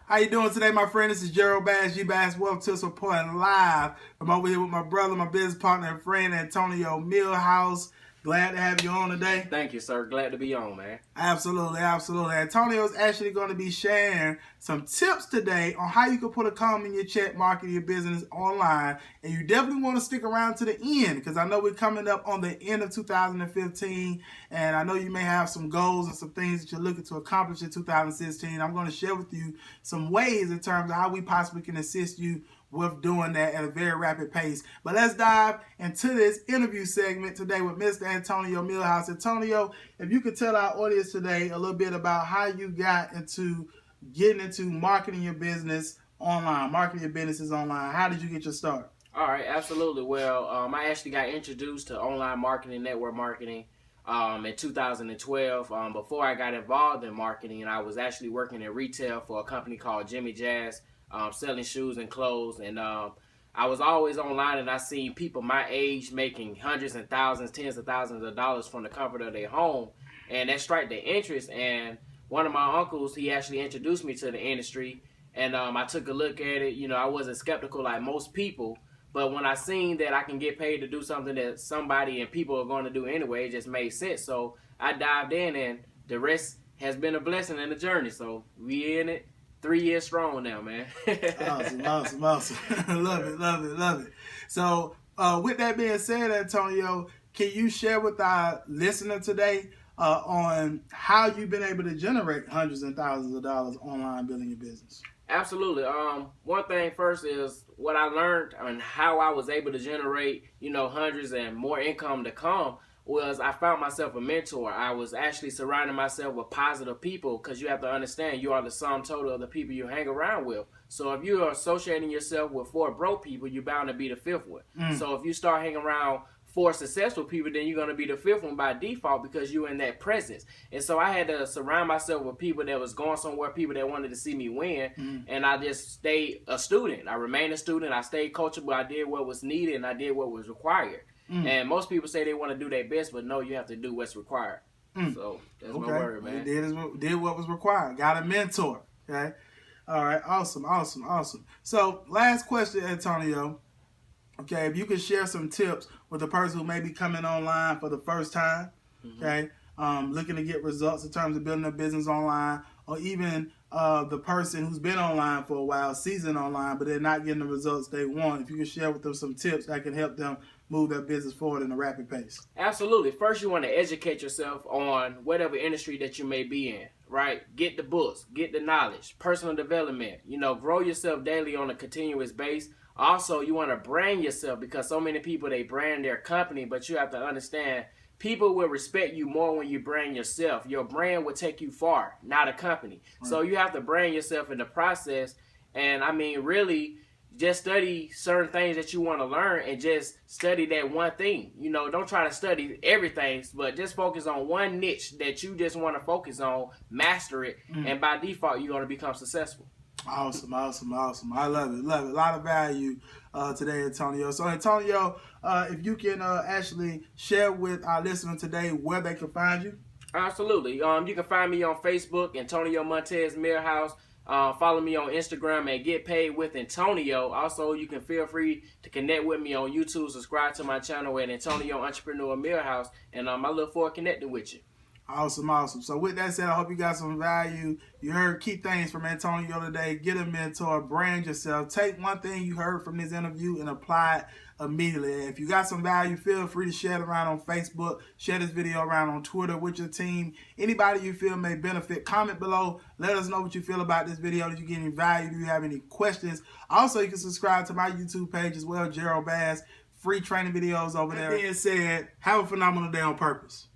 How you doing today, my friend? This is Gerald Bass, G-Bass Wealth Tips reporting live from over here with my brother, my business partner and friend, Antonio Milhouse. Glad to have you on today. Thank you, sir. Glad to be on, man. Absolutely, absolutely. Antonio's actually going to be sharing some tips today on how you can put a comma in your check marketing your business online. And you definitely want to stick around to the end because I know we're coming up on the end of 2015. And I know you may have some goals and some things that you're looking to accomplish in 2016. I'm going to share with you some ways in terms of how we possibly can assist you with doing that at a very rapid pace. But let's dive into this interview segment today with Mr. Antonio Milhouse. Antonio, if you could tell our audience today a little bit about how you got into getting into marketing your business online, marketing your businesses online. How did you get your start? All right, absolutely. Well, I actually got introduced to online marketing, network marketing in 2012. Before I got involved in marketing, I was actually working in retail for a company called Jimmy Jazz, selling shoes and clothes. And I was always online, and I seen people my age making hundreds and thousands, tens of thousands of dollars from the comfort of their home. And that struck their interest. And one of my uncles, he actually introduced me to the industry. And I took a look at it. You know, I wasn't skeptical like most people. But when I seen that I can get paid to do something that somebody and people are going to do anyway, it just made sense. So I dived in, and the rest has been a blessing and a journey. So we in it 3 years strong now, man. Awesome. Love it. So with that being said, Antonio, can you share with our listener today on how you've been able to generate hundreds and thousands of dollars online building your business? Absolutely. One thing first is what I learned and how I was able to generate, hundreds and more income to come was I found myself a mentor. I was actually surrounding myself with positive people because you have to understand you are the sum total of the people you hang around with. So if you are associating yourself with 4 broke people, you're bound to be the 5th one. So if you start hanging around 4 successful people, then you're going to be the 5th one by default because you're in that presence. And so I had to surround myself with people that was going somewhere, people that wanted to see me win. And I just stayed a student. I remained a student. I stayed coachable. I did what was needed, and I did what was required. And most people say they want to do their best, but no, you have to do what's required. So that's my word, man. You did what was required. Got a mentor. Okay. All right. Awesome. So last question, Antonio. Okay, if you could share some tips with a person who may be coming online for the first time, okay, looking to get results in terms of building a business online, or even the person who's been online for a while, seasoned online, but they're not getting the results they want. If you could share with them some tips that can help them move their business forward in a rapid pace. Absolutely. First, you want to educate yourself on whatever industry that you may be in, right? Get the books, get the knowledge, personal development, grow yourself daily on a continuous basis. Also, you want to brand yourself because so many people, they brand their company, but you have to understand people will respect you more when you brand yourself. Your brand will take you far, not a company. Right. So you have to brand yourself in the process. And I mean, really, just study certain things that you want to learn and just study that one thing. Don't try to study everything, but just focus on one niche that you just want to focus on, master it, and by default, you're going to become successful. Awesome. I love it. A lot of value today, Antonio. So, Antonio, if you can actually share with our listener today where they can find you. Absolutely. You can find me on Facebook, Antonio Montez Milhouse. Follow me on Instagram at Get Paid with Antonio. Also, you can feel free to connect with me on YouTube. Subscribe to my channel at Antonio Entrepreneur Milhouse, and I look forward to connecting with you. Awesome. So with that said, I hope you got some value. You heard key things from Antonio today. Get a mentor, brand yourself. Take one thing you heard from this interview and apply it immediately. If you got some value, feel free to share it around on Facebook. Share this video around on Twitter with your team. Anybody you feel may benefit, comment below. Let us know what you feel about this video. Did you get any value? Do you have any questions? Also, you can subscribe to my YouTube page as well, Gerald Bass. Free training videos over there. That being said, have a phenomenal day on purpose.